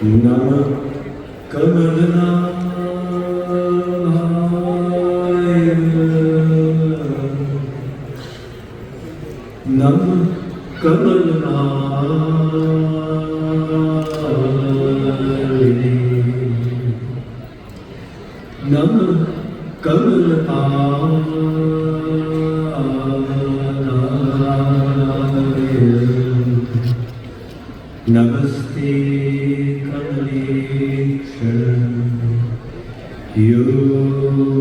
नमः कमलनाभाय नमः कमलनाभाय नमः कमलनाभाय नमस्ते कमलेश यो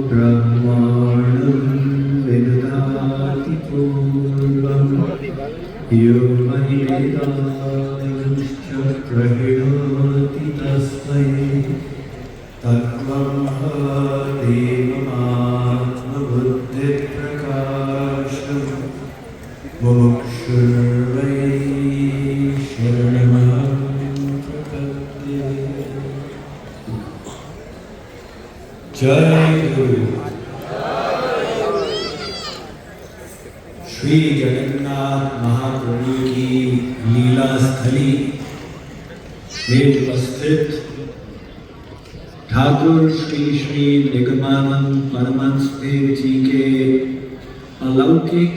ब्रह्माणं विदधाति पूर्वं यो वेदांश्च प्रणोति तस्मै तत्त्वमहादेवमात्मबुद्धिप्रकाशं मुमुक्षुर्वै जय गुरु। श्री जगन्नाथ महाप्रभु की लीला स्थली में उपस्थित ठाकुर श्री श्री निगमानंद परमहंस देव जी के अलौकिक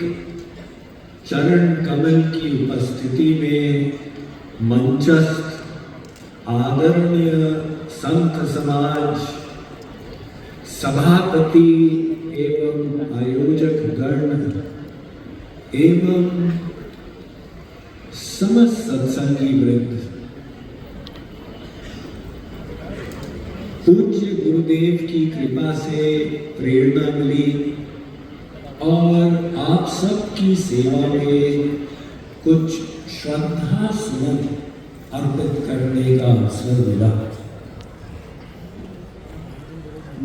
चरण कमल की उपस्थिति में मंचस्थ आदरणीय संत समाज सभापति एवं आयोजक गण एवं समस्त सत्संगी वृंद, पूज्य गुरुदेव की कृपा से प्रेरणा मिली और आप सबकी सेवा में कुछ श्रद्धा सुमन अर्पित करने का अवसर मिला।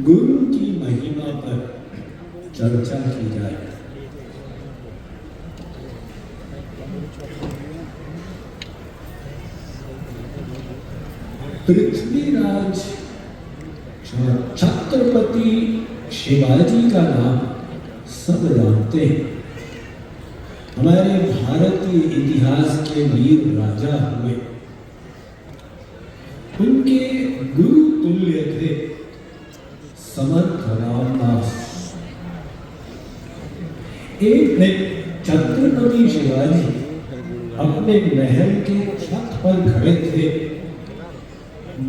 गुरु की महिमा पर चर्चा की जाए। पृथ्वीराज छत्रपति शिवाजी का नाम सब जानते हैं। हमारे भारतीय इतिहास के वीर राजा हुए। उनके गुरु तुल्य थे समर्थ रामदास। एक दिन छत्रपति शिवाजी अपने महल के छत पर खड़े थे।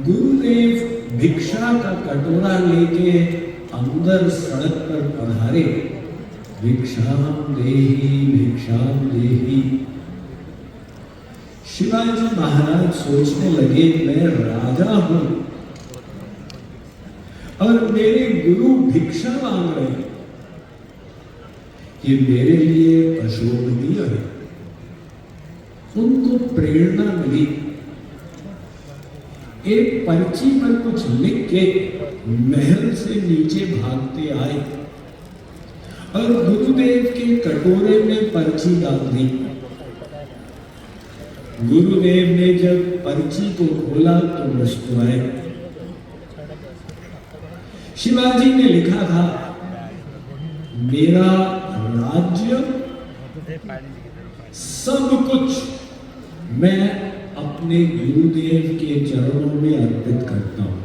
गुरुदेव भिक्षा का कटोरा लेके अंदर सड़क पर पधारे। भिक्षाम देही। शिवाजी महाराज सोचने लगे, मैं राजा हूं और मेरे गुरु भिक्षा मांग रहे हैं, ये मेरे लिए अशोभनीय है। उनको प्रेरणा मिली। एक पर्ची पर कुछ लिख के महल से नीचे भागते आए और गुरुदेव के कटोरे में पर्ची डाल दी। गुरुदेव ने जब पर्ची को खोला तो मुस्कुराए। शिवाजी ने लिखा था, मेरा राज्य सब कुछ मैं अपने गुरुदेव के चरणों में अर्पित करता हूं,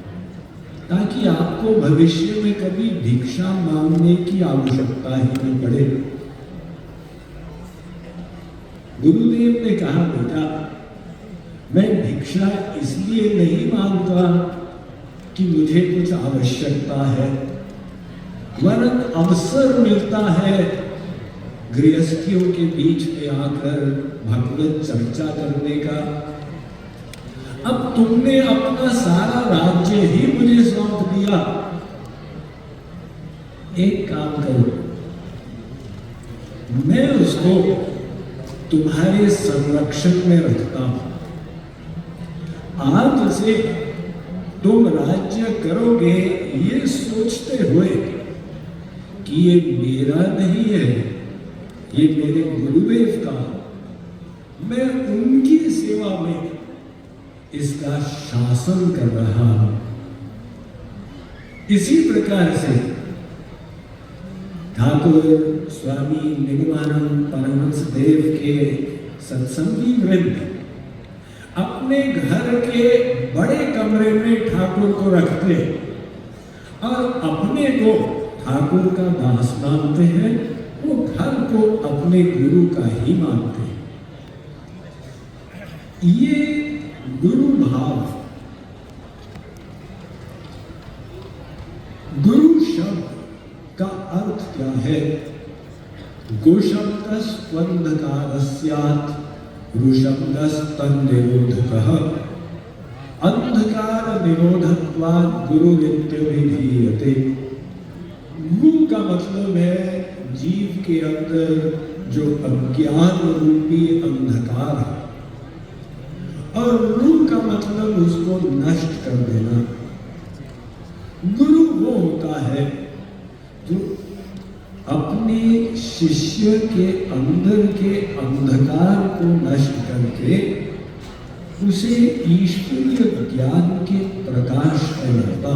ताकि आपको भविष्य में कभी भिक्षा मांगने की आवश्यकता ही न पड़े। गुरुदेव ने कहा, बेटा मैं भिक्षा इसलिए नहीं मांगता कि मुझे कुछ आवश्यकता है, वरन अवसर मिलता है गृहस्थियों के बीच में आकर भगवत चर्चा करने का। अब तुमने अपना सारा राज्य ही मुझे सौंप दिया। एक काम करो, मैं उसको तुम्हारे संरक्षण में रखता हूं। आज से तुम राज्य करोगे ये सोचते हुए कि ये मेरा नहीं है, ये मेरे गुरुदेव का। मैं उनकी सेवा में इसका शासन कर रहा हूं। इसी प्रकार से ठाकुर स्वामी निगमानंद परमहंस देव के सत्संगी वृंद अपने घर के बड़े कमरे में ठाकुर को रखते और अपने को ठाकुर का दास मानते हैं, वो घर को अपने गुरु का ही मानते हैं। ये गुरु भाव, गुरु शब्द का अर्थ क्या है? गोशब्द स्वंधकार स्यात्, ऋषब्दस्तन्निरोधकः, अंधकार निरोधत्वात् गुरु नित्य विधीयते। गु का मतलब है जीव के अंदर जो अज्ञान रूपी अंधकार है, और गुरु का मतलब उसको नष्ट कर देना। गुरु वो होता है जो अपने शिष्य के अंदर के अंधकार को नष्ट करके उसे ईश्वरीय ज्ञान के प्रकाश में लाता।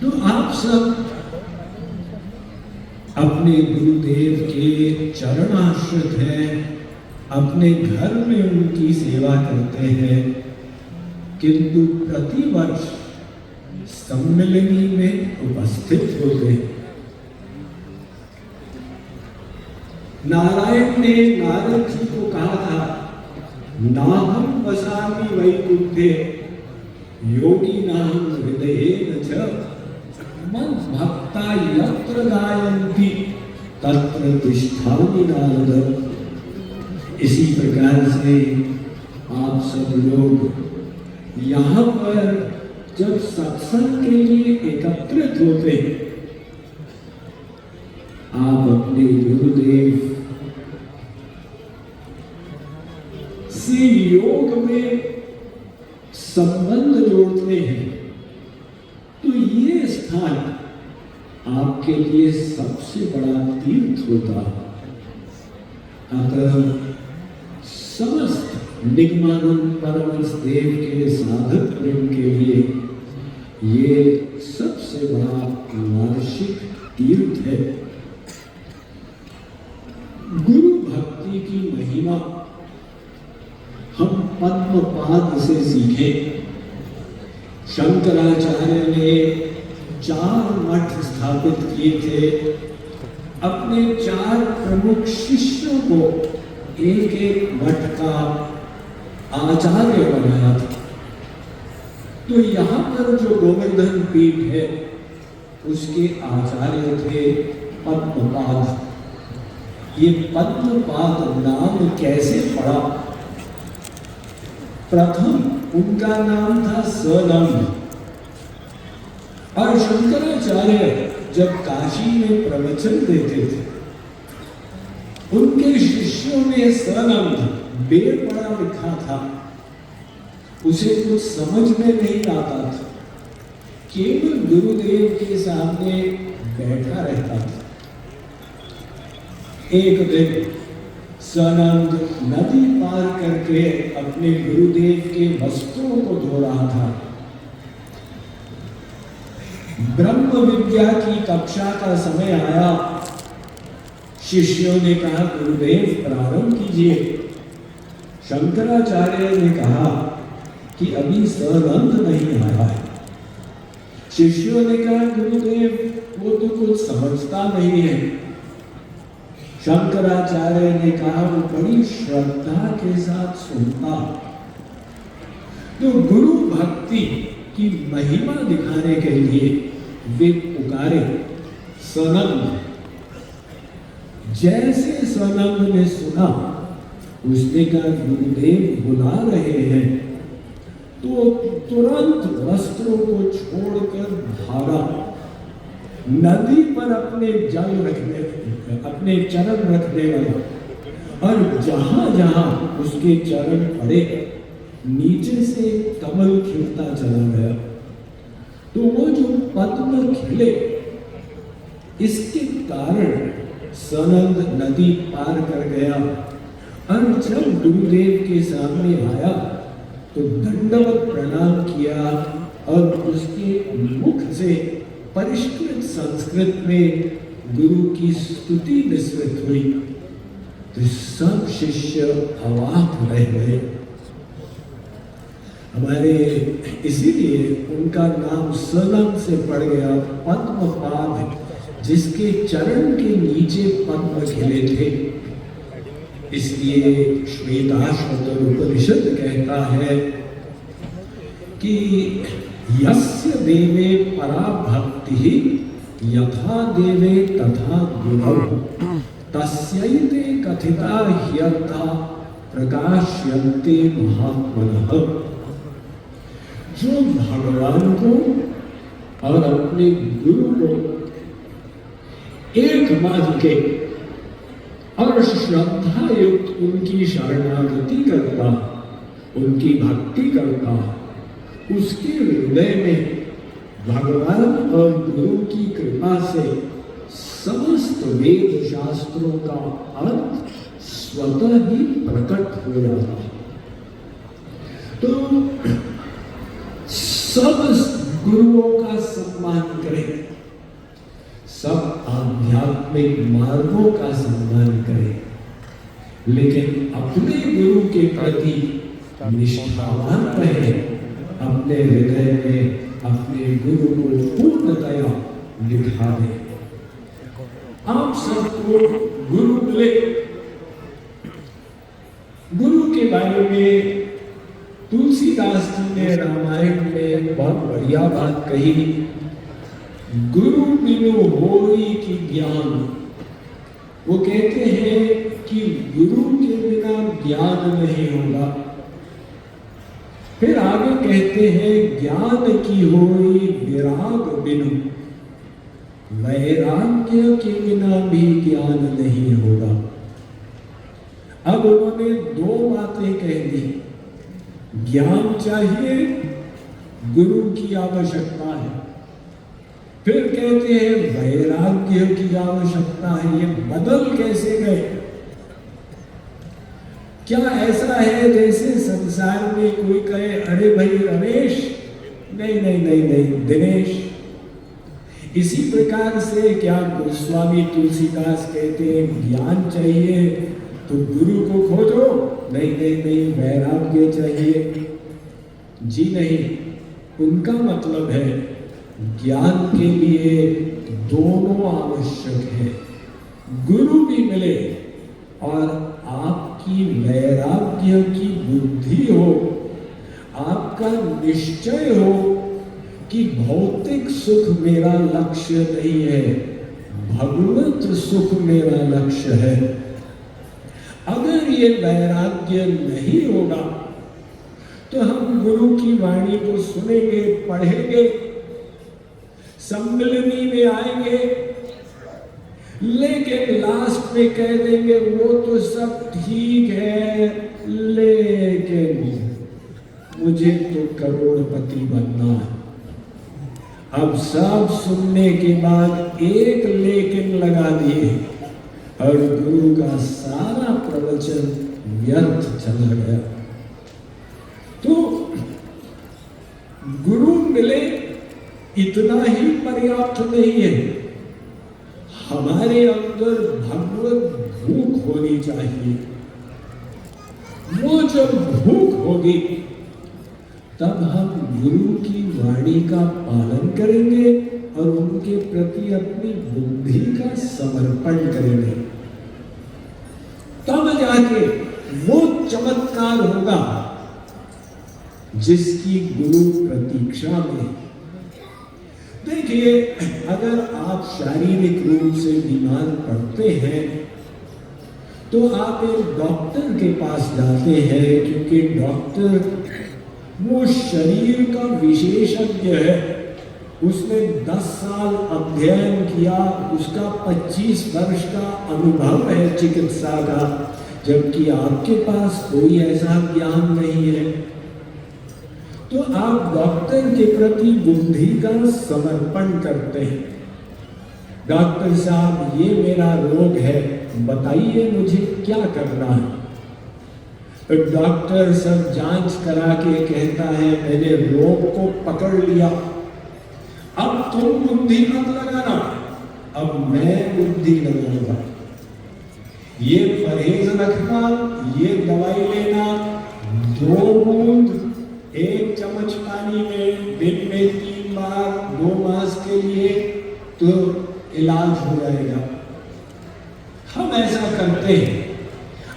तो आप सब अपने गुरुदेव के चरणाश्रित हैं, अपने घर में उनकी सेवा करते हैं, किंतु प्रतिवर्ष सम्मिलनी में उपस्थित होते हैं। नारायण ने नारद जी को कहा था, नाहं वसामि वैकुंठे योगी नाहं हृदयेन च, मन भक्ता यत्र गायन्ति तत्र तिष्ठामि नारद। इसी प्रकार से आप सब लोग यहाँ पर जब सत्संग के लिए एकत्रित होते, आप अपने गुरुदेव से योग में संबंध जोड़ते हैं, तो ये स्थान आपके लिए सबसे बड़ा तीर्थ होता। अतः समस्त निगमानंद परमहंस देव के साधक प्रेम के लिए ये सबसे बड़ा वार्षिक तीर्थ है। गुरु भक्ति की महिमा हम पद्मपाद से सीखे। शंकराचार्य ने 4 मठ स्थापित किए थे, अपने 4 प्रमुख शिष्यों को एक एक मठ का आचार्य बनाया था। तो यहाँ पर जो गोवर्धन पीठ है उसके आचार्य थे पद्मपाद। ये पद्मपाद नाम कैसे पड़ा? प्रथम उनका नाम था सनंद, और शंकराचार्य जब काशी में प्रवचन देते थे, उनके शिष्यों में सनंद बेर पढ़ा लिखा था, उसे कुछ समझ में नहीं आता था, केवल गुरुदेव के सामने बैठा रहता था। एक दिन सनंद नदी पार करके अपने गुरुदेव के वस्त्रों को धो रहा था। ब्रह्म विद्या की कक्षा का समय आया। शिष्यों ने कहा, गुरुदेव प्रारंभ कीजिए। शंकराचार्य ने कहा कि अभी सनंद नहीं आया है। शिष्यों ने कहा, गुरुदेव वो तो कुछ समझता नहीं है। शंकराचार्य ने कहा, वो बड़ी श्रद्धा के साथ सुनता। तो गुरु भक्ति की महिमा दिखाने के लिए वे पुकारे सनंद। जैसे सनंद ने सुना, उसने कहा, गुरुदेव बुला रहे हैं। तो तुरंत वस्त्रों को छोड़कर भागा, नदी पर अपने चरण रखने लगा, और जहां जहां उसके चरण पड़े नीचे से कमल खिलता चला गया। तो वो जो पद्म खिले, इसके कारण सनंद नदी पार कर गया, और जब गुरुदेव के सामने आया तो दंडवत प्रणाम किया, और उसके मुख से परिष्कृत संस्कृत में गुरु की स्तुति निस्सृत हुई। तो सब शिष्य अवाक रह गए। हमारे इसीलिए उनका नाम सनम से पड़ गया पद्मपाद, जिसके चरण के नीचे पद्म खिले थे। इसलिए श्वेताश्वतर उपनिषद कहता है कि यस्य देवे परा भक्ति यथा देवे तथा गुरौ तस्यैते कथिता ह्यर्था प्रकाश्यन्ते महात्मनः। जो भगवान को और अपने गुरु को एक मान के और श्रद्धा युक्त उनकी शरणागति करता, उनकी भक्ति करता, उसके हृदय में भगवान और गुरु की कृपा से समस्त वेद शास्त्रों का अर्थ स्वतः ही प्रकट हो जाता है। तो सब गुरुओं का सम्मान करें, सब आध्यात्मिक मार्गों का सम्मान करें, लेकिन अपने गुरु के प्रति निष्ठावान रहे, अपने हृदय में अपने गुरु को पूर्णतया निभा दें। आप सबको गुरु मिले। गुरु के बारे में तुलसीदास जी ने रामायण में बहुत बढ़िया बात कही, गुरु बिनु होई की ज्ञान। वो कहते हैं कि गुरु के बिना ज्ञान नहीं होगा। फिर आगे कहते हैं ज्ञान की होई विराग बिनु, वैराग्य के बिना भी ज्ञान नहीं होगा। अब उन्होंने दो बातें कह दी, ज्ञान चाहिए, गुरु की आवश्यकता है। फिर कहते हैं वैराग्य की आवश्यकता है। ये बदल कैसे गए? क्या ऐसा है जैसे संसार में कोई कहे अरे भाई रमेश, नहीं नहीं नहीं नहीं दिनेश। इसी प्रकार से क्या गोस्वामी तुलसीदास कहते हैं ज्ञान चाहिए तो गुरु को खोजो, नहीं नहीं नहीं वैराग्य चाहिए। जी नहीं, उनका मतलब है ज्ञान के लिए दोनों आवश्यक है। गुरु भी मिले और आपकी वैराग्य की बुद्धि हो, आपका निश्चय हो कि भौतिक सुख मेरा लक्ष्य नहीं है, भगवत सुख मेरा लक्ष्य है। अगर ये वैराग्य नहीं होगा तो हम गुरु की वाणी को सुनेंगे, पढ़ेंगे, सम्मिलनी में आएंगे, लेकिन लास्ट में कह देंगे वो तो सब ठीक है, लेकिन मुझे तो करोड़पति बनना है। अब सब सुनने के बाद एक लेकिन लगा दिए और गुरु का सारा प्रवचन व्यर्थ चला गया। तो गुरु मिले इतना ही पर्याप्त नहीं है, हमारे अंदर भगवत भूख होनी चाहिए। वो जब भूख होगी तब हम गुरु की वाणी का पालन करेंगे और उनके प्रति अपनी बुद्धि का समर्पण करेंगे। तब जाके वो चमत्कार होगा जिसकी गुरु प्रतीक्षा में। देखिए, अगर आप शारीरिक रूप से बीमार पड़ते हैं तो आप एक डॉक्टर के पास जाते हैं, क्योंकि डॉक्टर वो शरीर का विशेषज्ञ है। उसने 10 साल अध्ययन किया, उसका 25 वर्ष का अनुभव है चिकित्सा का, जबकि आपके पास कोई ऐसा ज्ञान नहीं है। तो आप डॉक्टर के प्रति बुद्धि का समर्पण करते हैं। डॉक्टर साहब, ये मेरा रोग है, बताइए मुझे क्या करना है। डॉक्टर सब जांच करा के कहता है मैंने रोग को पकड़ लिया, अब तुम बुद्धि मत लगाना, अब मैं बुद्धि लगाऊंगा। ये परहेज रखना, ये दवाई लेना, 2 बूंद 1 चम्मच पानी में दिन में 3 बार 2 मास के लिए तो इलाज हो जाएगा। हम ऐसा करते हैं।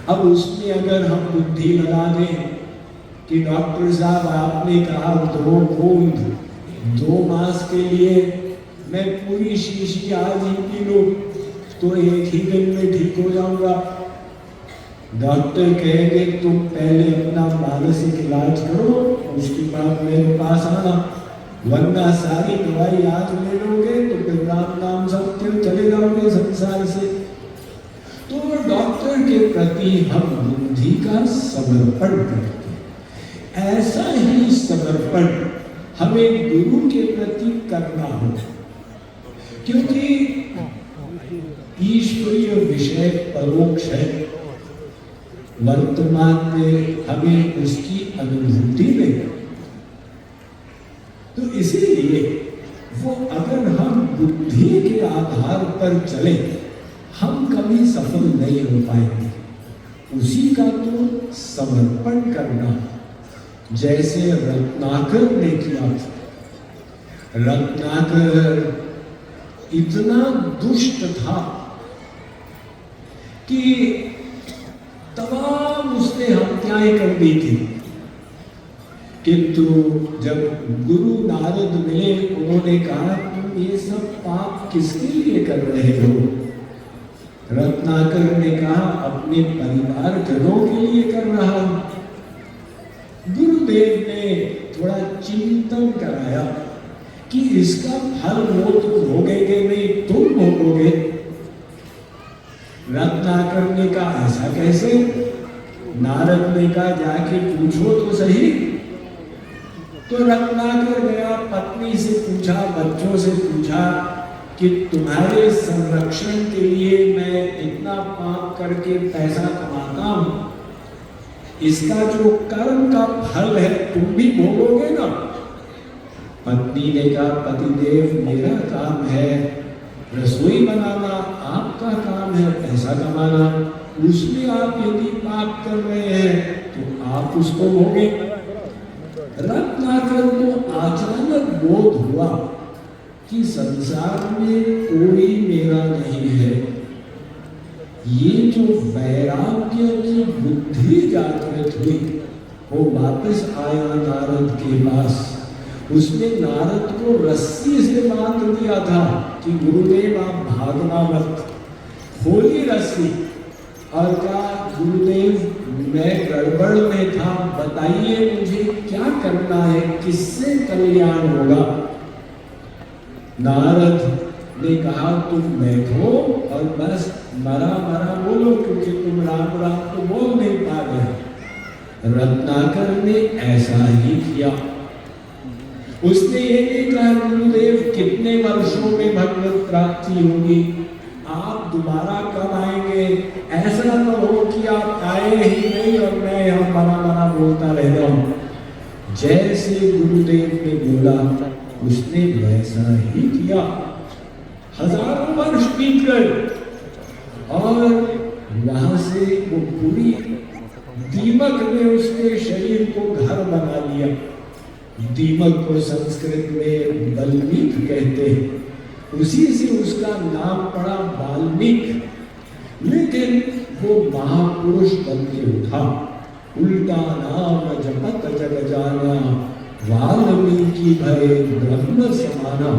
अब उसमें अगर हम बुद्धि लगा दें कि डॉक्टर साहब आपने कहा 2 बूंद 2 मास के लिए, मैं पूरी शीशी आज ही पी लूं तो 1 ही दिन में ठीक हो जाऊंगा। डॉक्टर कहेंगे तुम पहले अपना मानसिक इलाज करो, उसके बाद मेरे पास आना, वरना सारी दवाई आज ले लोगे तो फिर राम नाम सत्य चले जाओगे संसार से। तो डॉक्टर के प्रति हम बुद्धि का समर्पण करते हैं। ऐसा ही समर्पण हमें गुरु के प्रति करना हो, क्योंकि ईश्वरीय विषय परोक्ष है। वर्तमान में हमें उसकी अनुभूति नहीं, तो इसीलिए वो अगर हम बुद्धि के आधार पर चले हम कभी सफल नहीं हो पाएंगे। उसी का तो समर्पण करना, जैसे रत्नाकर ने किया। रत्नाकर इतना दुष्ट था कि तमाम उसने हत्याएं कर दी थी, किंतु जब गुरु नारद मिले उन्होंने कहा तुम ये सब पाप किसके लिए कर रहे हो? रत्नाकर ने कहा अपने परिवार जनों के लिए कर रहा हूं। गुरुदेव ने थोड़ा चिंतन कराया कि इसका फल वो तो भोगेंगे नहीं, तुम भोगोगे। रत्नाकर ने कहा ऐसा कैसे? नारद ने कहा जाके पूछो तो सही। तो रत्नाकर गया, पत्नी से पूछा, बच्चों से पूछा कि तुम्हारे संरक्षण के लिए मैं इतना पाप करके पैसा कमाता हूं, इसका जो कर्म का फल है तुम भी भोगोगे ना? पत्नी ने कहा पतिदेव मेरा काम है रसोई बनाना, आपका काम है पैसा कमाना, उसमें आप यदि पाप कर रहे हैं तो आप उसको भोगे। रत्नाकर को अचानक बोध हुआ कि संसार में कोई मेरा नहीं है। ये जो वैराग्य की बुद्धि जागृत हुई, वो वापस आया नारद के पास। उसने नारद को रस्सी से बांध दिया था कि गुरुदेव आप भागना मत। खोली रस्सी और कहा गुरुदेव मैं गड़बड़ में था, बताइए मुझे क्या करना है, किससे कल्याण होगा? नारद ने कहा तुम बैठो और बस मरा मरा बोलो, क्योंकि तुम राम राम तो बोल नहीं पा रहे। रत्नाकर ने ऐसा ही किया। उसने ये नहीं कहा गुरुदेव कितने वर्षों में भगवत प्राप्ति होगी, आप दोबारा कब आएंगे, ऐसा न हो कि आप आए ही नहीं और मैं यहाँ मरा मरा बोलता रह जाऊं। जैसे गुरुदेव ने बोला उसने वैसा ही किया। हजारों वर्ष बीत गए और वहां से वो पूरी दीमक ने उसके शरीर को घर बना लिया। दीमक को संस्कृत में बल्मीक कहते हैं, उसी से उसका नाम पड़ा वाल्मीकि। लेकिन वो महापुरुष बन के उठा, उल्टा नाम जपत जग जाना, वाल्मीकि भय ब्रह्म समाना।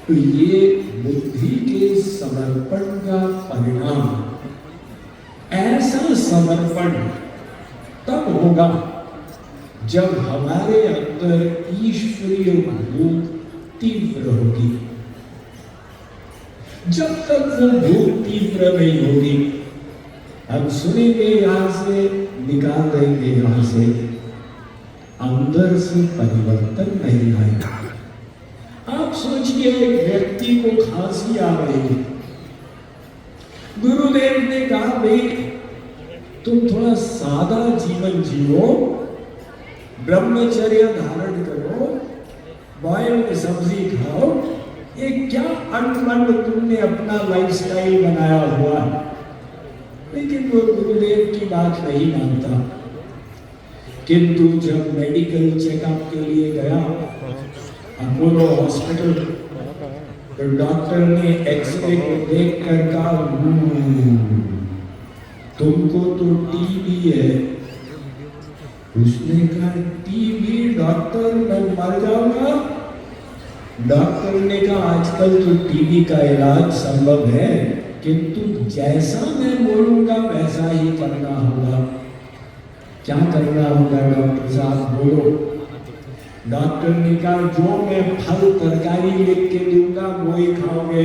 तो ये बुद्धि के समर्पण का परिणाम। ऐसा समर्पण तब होगा जब हमारे अंदर ईश्वरीय भूख तीव्र होगी। जब तक वो भूख तीव्र नहीं होगी, हम सुनेंगे यहां से, निकाल देंगे यहां से, अंदर से परिवर्तन नहीं आएगा। आप सोचिए एक व्यक्ति को खांसी आ रही है, गुरुदेव ने कहा भाई तुम थोड़ा सादा जीवन जियो, ब्रह्मचर्य धारण करो, बॉइल्ड सब्जी खाओ। ये क्या अनबन तुमने अपना लाइफस्टाइल बनाया हुआ है। लेकिन वो गुरुदेव की बात नहीं मानता। किंतु जब मेडिकल चेकअप के लिए गया अपोलो हॉस्पिटल, तो डॉक्टर ने एक्सरे को देख कर कहा, तुमको तो टीबी है। उसने कहा, टीबी डॉक्टर, मैं मर जाऊंगा? डॉक्टर ने कहा, आजकल तो टीबी का इलाज संभव है, किंतु जैसा मैं बोलूंगा वैसा ही करना होगा। क्या करना होगा डॉक्टर साहब, बोलो। डॉक्टर ने कहा, जो मैं फल तरकारी लिख के दूंगा वो ही खाओगे।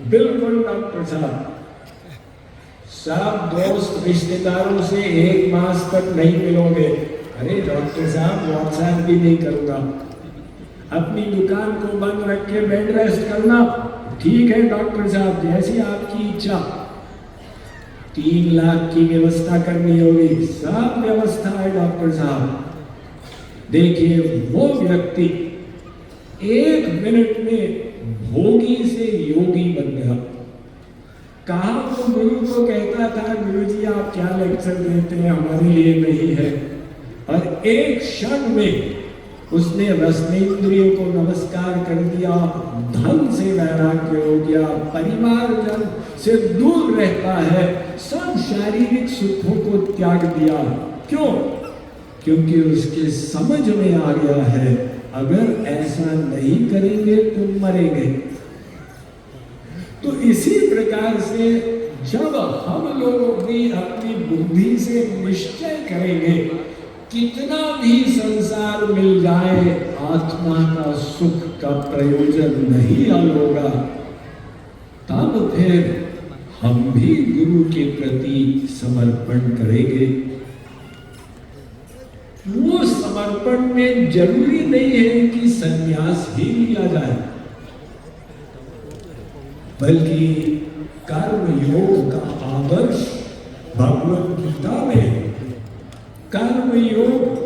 बिल्कुल डॉक्टर साहब। सब दोस्त रिश्तेदारों से 1 मास तक नहीं मिलोगे। अरे डॉक्टर साहब, व्हाट्सएप भी नहीं करूंगा। अपनी दुकान को बंद रख के बेड रेस्ट करना। ठीक है डॉक्टर साहब, जैसी आपकी इच्छा। 3 लाख की व्यवस्था करनी होगी। सब व्यवस्था है डॉक्टर साहब। देखिए, वो व्यक्ति 1 मिनट में भोगी से योगी बन गया। कहा तो गुरु को कहता था, गुरुजी आप क्या लेक्चर देते हैं, हमारे लिए नहीं है। और 1 क्षण में उसने रसनेंद्रियों को नमस्कार कर दिया, धन से वैराग्य हो गया, परिवारजन से दूर रहता है, सब शारीरिक सुखों को त्याग दिया। क्यों? क्योंकि उसके समझ में आ गया है, अगर ऐसा नहीं करेंगे तो मरेंगे। तो इसी प्रकार से जब हम लोग भी अपनी बुद्धि से निश्चय करेंगे, कितना भी संसार मिल जाए, आत्मा का सुख का प्रयोजन नहीं होगा, तब फिर हम भी गुरु के प्रति समर्पण करेंगे। वो समर्पण में जरूरी नहीं है कि संन्यास ही लिया जाए, बल्कि कर्म योग का आदर्श भगवत गीता में, कर्म योग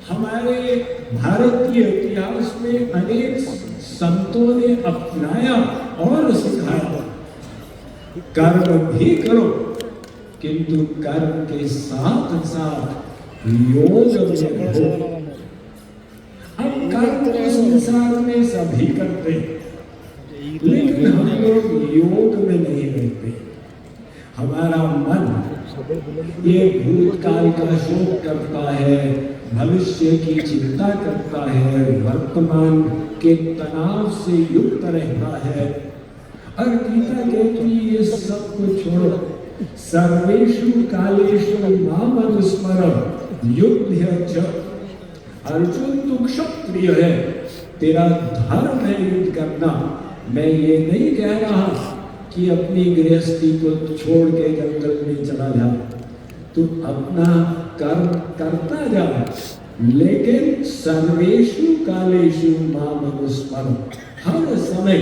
हमारे भारतीय इतिहास में अनेक संतों ने अपनाया और सिखाया। कर्म भी करो, किंतु कर्म के साथ साथ योग में हो। हम कर्म तो संसार में सभी करते हैं, लेकिन हम लोग योग में नहीं रहते। हमारा मन ये भूतकाल का शोक करता है, भविष्य की चिंता करता है, वर्तमान के तनाव से युक्त रहता है। और गीता कहती है, ये सब कुछ छोड़ो, सर्वेषु कालेषु माम अनुस्मर युद्ध च। अर्जुन तू क्षत्रिय है, तेरा धर्म है युद्ध करना। मैं ये नहीं कह रहा कि अपनी गृहस्थी को छोड़ के जंगल में चला जा, तू अपना कर्म करता जा, लेकिन सर्वेषु कालेषु माम अनुस्मर, हर समय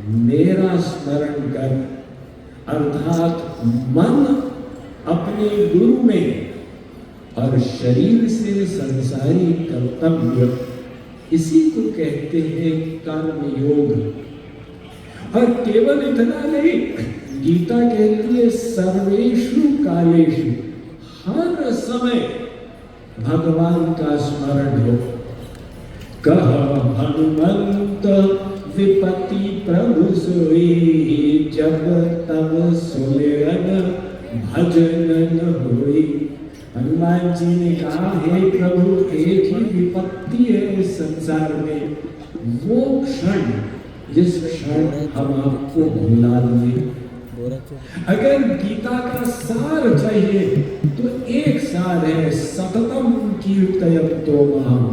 मेरा स्मरण कर। अर्थात मन अपने गुरु में और शरीर से संसारी कर्तव्य, इसी को कहते हैं कर्म योग। और केवल इतना नहीं, गीता कहती है सर्वेषु कालेषु, हर समय भगवान का स्मरण हो। कह हनुमंत विपत्ति प्रभु सोई, जब तब सुमिरन भजन न होई। हनुमान जी ने कहा, हे प्रभु, एक ही विपत्ति है इस संसार में, वो क्षण जिस क्षण हम आपको भुला दें। अगर गीता का सार चाहिए तो एक सार है, सततम कीर्तयन्तो माम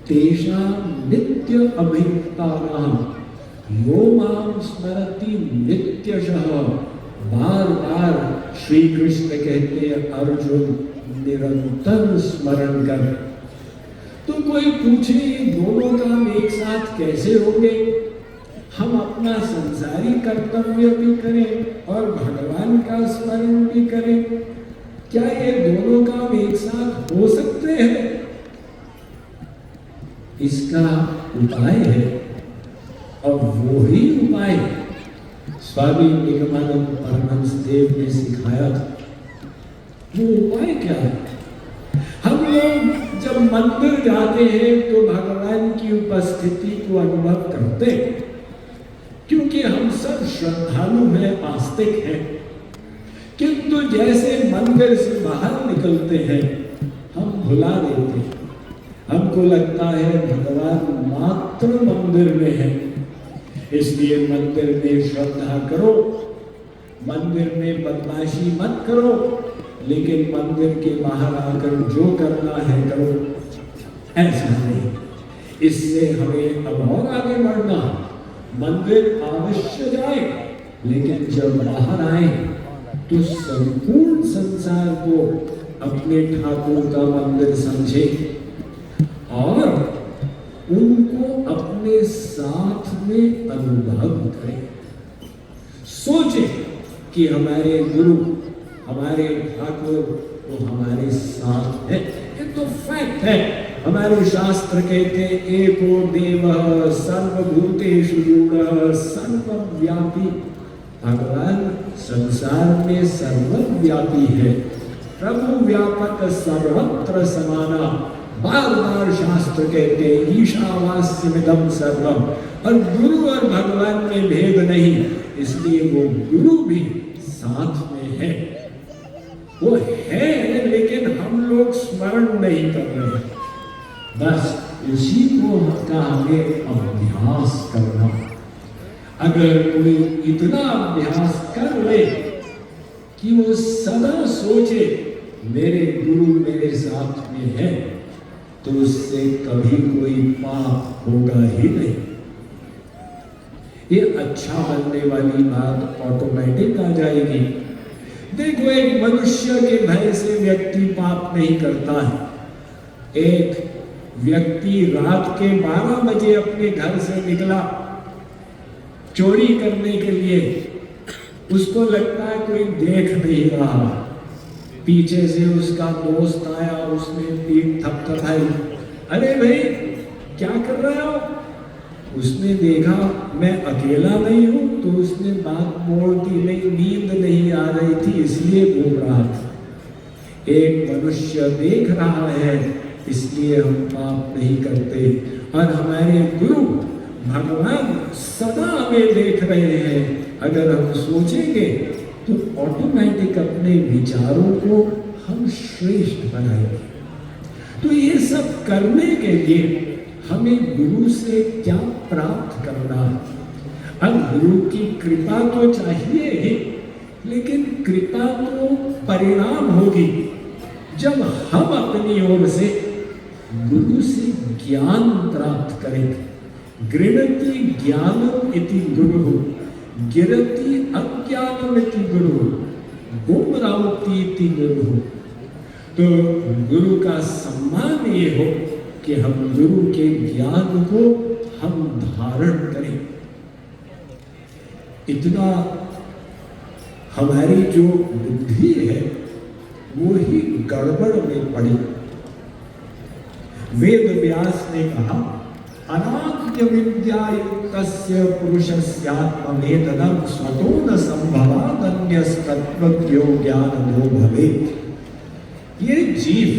तेषां नित्य अभियुक्तानां यो माम स्मरति नित्यशः। बार बार श्री कृष्ण कहते हैं, अर्जुन निरंतर स्मरण कर। तो कोई पूछे, ये दोनों काम एक साथ कैसे होंगे? हम अपना संसारी कर्तव्य भी करें और भगवान का स्मरण भी करें, क्या ये दोनों काम एक साथ हो सकते हैं? इसका उपाय है, और वो ही उपाय स्वामी निगमानंद परमहंस देव ने सिखाया था। वो उपाय क्या है? हम लोग जब मंदिर जाते हैं तो भगवान की उपस्थिति को अनुभव करते हैं, क्योंकि हम सब श्रद्धालु हैं, आस्तिक हैं। किंतु जैसे मंदिर से बाहर निकलते हैं हम भुला देते हैं। हमको लगता है भगवान मात्र मंदिर में है, इसलिए मंदिर में श्रद्धा करो, मंदिर में बदमाशी मत करो, लेकिन मंदिर के बाहर आकर जो करना है करो। ऐसा नहीं, इससे हमें अब और आगे बढ़ना। मंदिर अवश्य जाए, लेकिन जब बाहर आए तो संपूर्ण संसार को अपने ठाकुर का मंदिर समझे और उनको अपने साथ में अनुभव करें। सोचे कि हमारे गुरु, हमारे ठाकुर तो हमारे साथ है। ये तो फैक्ट है। हमारे शास्त्र कहते हैं एको देवः सर्वभूतेषु रूढ़ः सर्वव्यापी। भगवान संसार में सर्वव्यापी है, प्रभु व्यापक सर्वत्र समाना। बार बार शास्त्र कहते हैं ईशावास्यमिदं सर्वम। और गुरु और भगवान में भेद नहीं, इसलिए वो गुरु भी साथ में है। वो है, लेकिन हम लोग स्मरण नहीं कर रहे। बस इसी को का हमें अभ्यास करना। अगर कोई इतना अभ्यास कर ले कि वो सदा सोचे मेरे गुरु मेरे साथ में है, तो उससे कभी कोई पाप होगा ही नहीं। ये अच्छा बनने वाली बात ऑटोमेटिक आ जाएगी। देखो, एक मनुष्य के भय से व्यक्ति पाप नहीं करता है। एक व्यक्ति रात के 12 बजे अपने घर से निकला चोरी करने के लिए, उसको लगता है कोई देख नहीं रहा। पीछे से उसका दोस्त आया, उसने पीठ थपथपाई, अरे भाई क्या कर रहे हो? उसने देखा मैं अकेला नहीं हूं, तो उसने बात मोड़ दी, नहीं नींद नहीं आ रही थी इसलिए बोल रहा था। एक मनुष्य देख रहा है, इसलिए हम पाप नहीं करते। और हमारे गुरु भगवान सदा हमें देख रहे हैं। अगर हम सोचेंगे तो ऑटोमेटिक अपने विचारों को हम श्रेष्ठ बनाएंगे। तो ये सब करने के लिए हमें गुरु से क्या प्राप्त करना? अब गुरु की कृपा तो चाहिए ही, लेकिन कृपा तो परिणाम होगी जब हम अपनी ओर से गुरु से ज्ञान प्राप्त करेंगे। गृणति ज्ञानम इति गुरु, गिरति अज्ञानम इति गुरु, गुमरावती इति गुरु। तो गुरु का सम्मान ये हो कि हम गुरु के ज्ञान को हम धारण करें। इतना हमारी जो बुद्धि है वो ही गड़बड़ में पड़ी। वेद व्यास ने कहा अनाद्य विद्यायुक्तस्य पुरुषस्यात्मवेदनं स्वतो न संभवादन्यस्तत्त्वज्ञो ज्ञानो भवेत्। ये जीव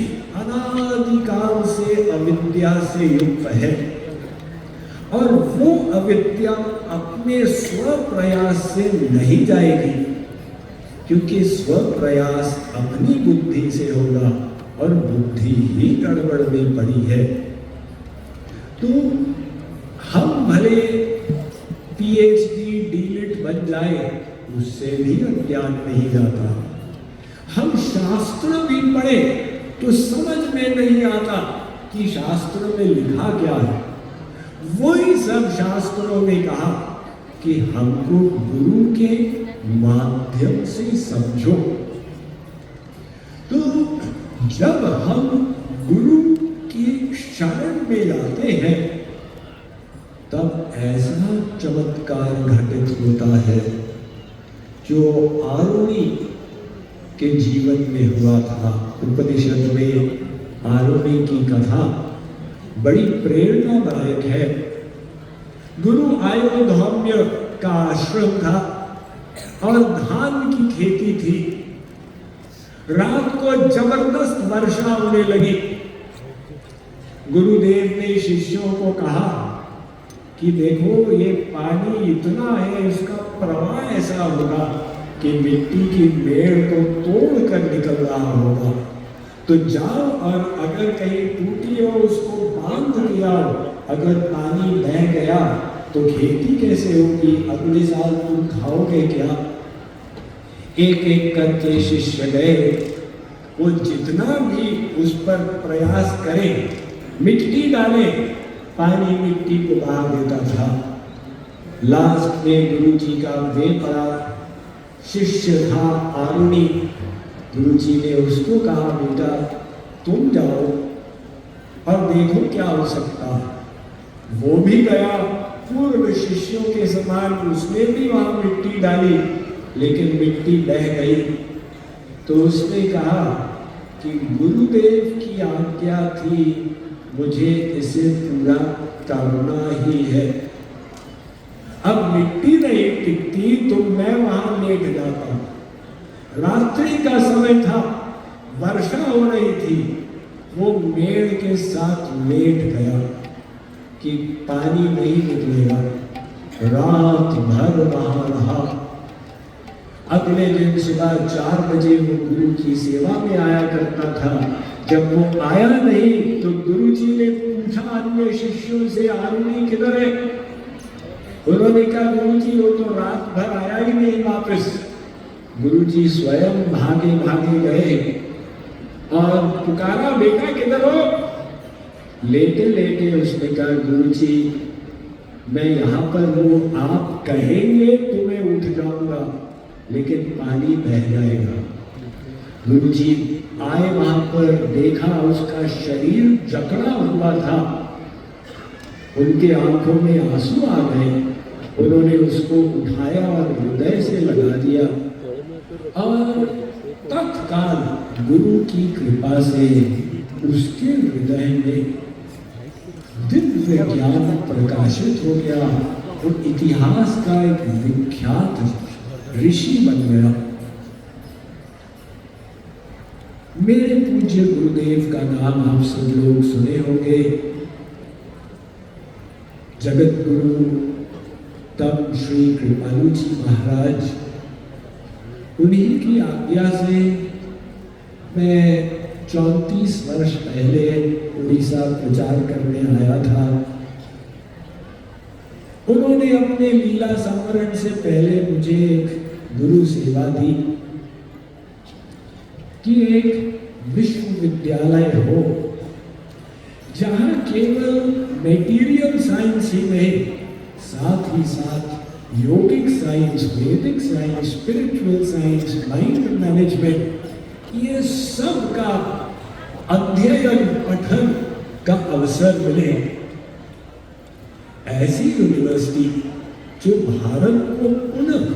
अनादिकाल से अविद्या से युक्त है और वो अविद्या अपने स्वप्रयास से नहीं जाएगी, क्योंकि स्वप्रयास अपनी बुद्धि से होगा और बुद्धि ही गड़बड़ में पड़ी है। तो हम भले पीएचडी डीलिट बन जाए, उससे भी अज्ञान नहीं जाता। हम शास्त्र भी पढ़े तो समझ में नहीं आता कि शास्त्र में लिखा क्या है। वही सब शास्त्रों ने कहा कि हमको गुरु के माध्यम से समझो। तो जब हम गुरु की शरण में जाते हैं तब ऐसा चमत्कार घटित होता है जो आरुणि के जीवन में हुआ था। उपनिषद में आरुणि की कथा बड़ी प्रेरणादायक है। गुरु आयोधौम्य का आश्रम था और धान की खेती थी। रात को जबरदस्त वर्षा होने लगी गुरुदेव ने शिष्यों को कहा कि देखो ये पानी इतना है, इसका प्रवाह ऐसा होगा कि मिट्टी की मेड़ को तोड़ कर निकल रहा होगा। तो जाओ और अगर कहीं टूटी हो उसको बांध दिया हो, अगर पानी बह गया तो खेती कैसे होगी, अगले साल तुम खाओगे क्या? एक एक करके शिष्य गए, वो जितना भी उस पर प्रयास करें, मिट्टी डाले, पानी मिट्टी को बहा देता था। लास्ट में गुरु जी का वे पड़ा शिष्य था आरुणि। गुरु जी ने उसको कहा बेटा तुम जाओ और देखो क्या हो सकता। वो भी गया पूर्व शिष्यों के समान, उसने भी वहां मिट्टी डाली, लेकिन मिट्टी बह गई। तो उसने कहा कि गुरुदेव की आज्ञा थी, मुझे इसे पूरा करना ही है। अब मिट्टी नहीं टिकती तो मैं वहां लेट जाता। रात्रि का समय था, वर्षा हो रही थी, वो मेड़ के साथ लेट गया कि पानी नहीं निकलेगा। रात भर वहां रहा। अगले दिन सुबह 4 बजे वो गुरु की सेवा में आया करता था। जब वो आया नहीं तो गुरु जी ने पूछा अन्य शिष्यों से, आरुणि किधर है? उन्होंने कहा गुरु जी वो तो रात भर आया ही नहीं वापस। गुरु जी स्वयं भागे भागे गए और पुकारा बेटा किधर हो? लेटे लेटे उसने कहा गुरु जी मैं यहाँ पर हूँ, आप कहेंगे तो मैं उठ जाऊंगा, लेकिन पानी बह जाएगा। गुरु जी आए, वहां पर देखा उसका शरीर जकड़ा हुआ था, उनके आंखों में आंसू आ गए। उन्होंने उसको उठाया और हृदय से लगा दिया और तत्काल गुरु की कृपा से उसके हृदय में दिव्य ज्ञान प्रकाशित हो गया। वो इतिहास का एक विख्यात ऋषि बन गया। मेरे पूज्य गुरुदेव का नाम आप सब लोग सुने होंगे। जगत गुरु तब श्री कृपालु जी महाराज, उन्हीं की आज्ञा से मैं 34 वर्ष पहले उड़ीसा प्रचार करने आया था। उन्होंने अपने लीला संवरण से पहले मुझे एक गुरु सेवा दी कि एक विश्वविद्यालय हो जहां केवल मेटीरियल साइंस ही नहीं, साथ ही साथ योगिक साइंस, वैदिक science, spiritual science, mind management, ये सब का अध्ययन पठन का अवसर मिले। ऐसी यूनिवर्सिटी जो भारत को पुनः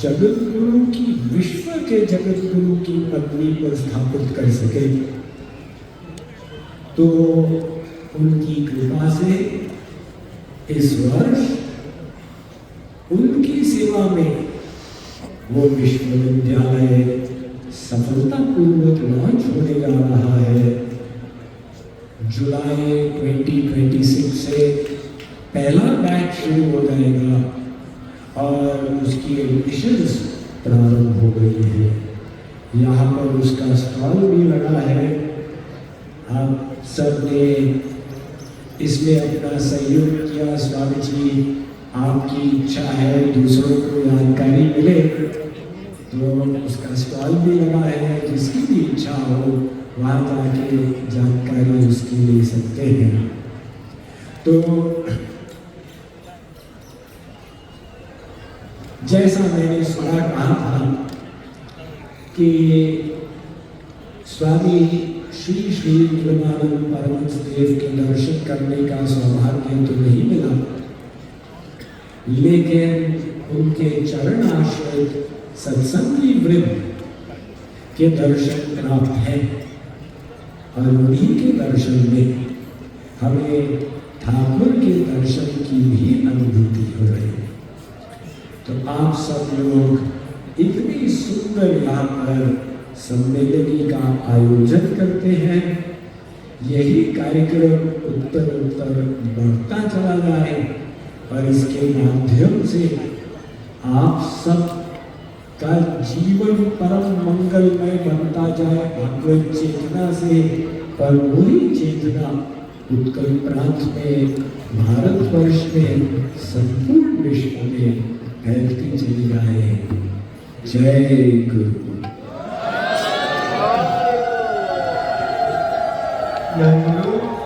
जगत गुरु की, विश्व के जगत गुरु की पत्नी पर स्थापित कर सके। तो उनकी कृपा से इस वर्ष उनकी सेवा में वो विश्वविद्यालय सफलतापूर्वक लॉन्च होने जा रहा है। जुलाई 2026 से पहला बैच शुरू हो जाएगा और उसकी एडमिशंस प्रारंभ हो गई है। यहाँ पर उसका स्टॉल भी लगा है। आप सब ने इसमें अपना सहयोग किया। स्वामी जी, आपकी इच्छा है दूसरों को जानकारी मिले तो उसका स्टॉल भी लगा है। जिसकी भी इच्छा हो वहाँ जाके जानकारी उसकी ले सकते हैं। तो जैसा मैंने सुना कहा था कि स्वामी श्री श्री ब्रह्मानंद परमहंस देव के दर्शन करने का सौभाग्य तो नहीं मिला, लेकिन उनके चरण आश्रित सत्संगी वृंद के दर्शन प्राप्त हैं और उन्हीं के दर्शन में हमें ठाकुर के दर्शन की भी अनुभूति हो रही है। तो आप सब लोग इतनी सुंदर यहाँ पर सम्मेलनी का आयोजन करते हैं। यही कार्यक्रम उत्तर उत्तर बढ़ता चला जाए और इसके माध्यम से आप सब का जीवन परम मंगलमय बनता जाए भगवत चेतना से। पर वही चेतना उत्कल प्रांत में, भारतवर्ष में, संपूर्ण विश्व में फैलती चली जाए। जय गुरु। जय गुरु।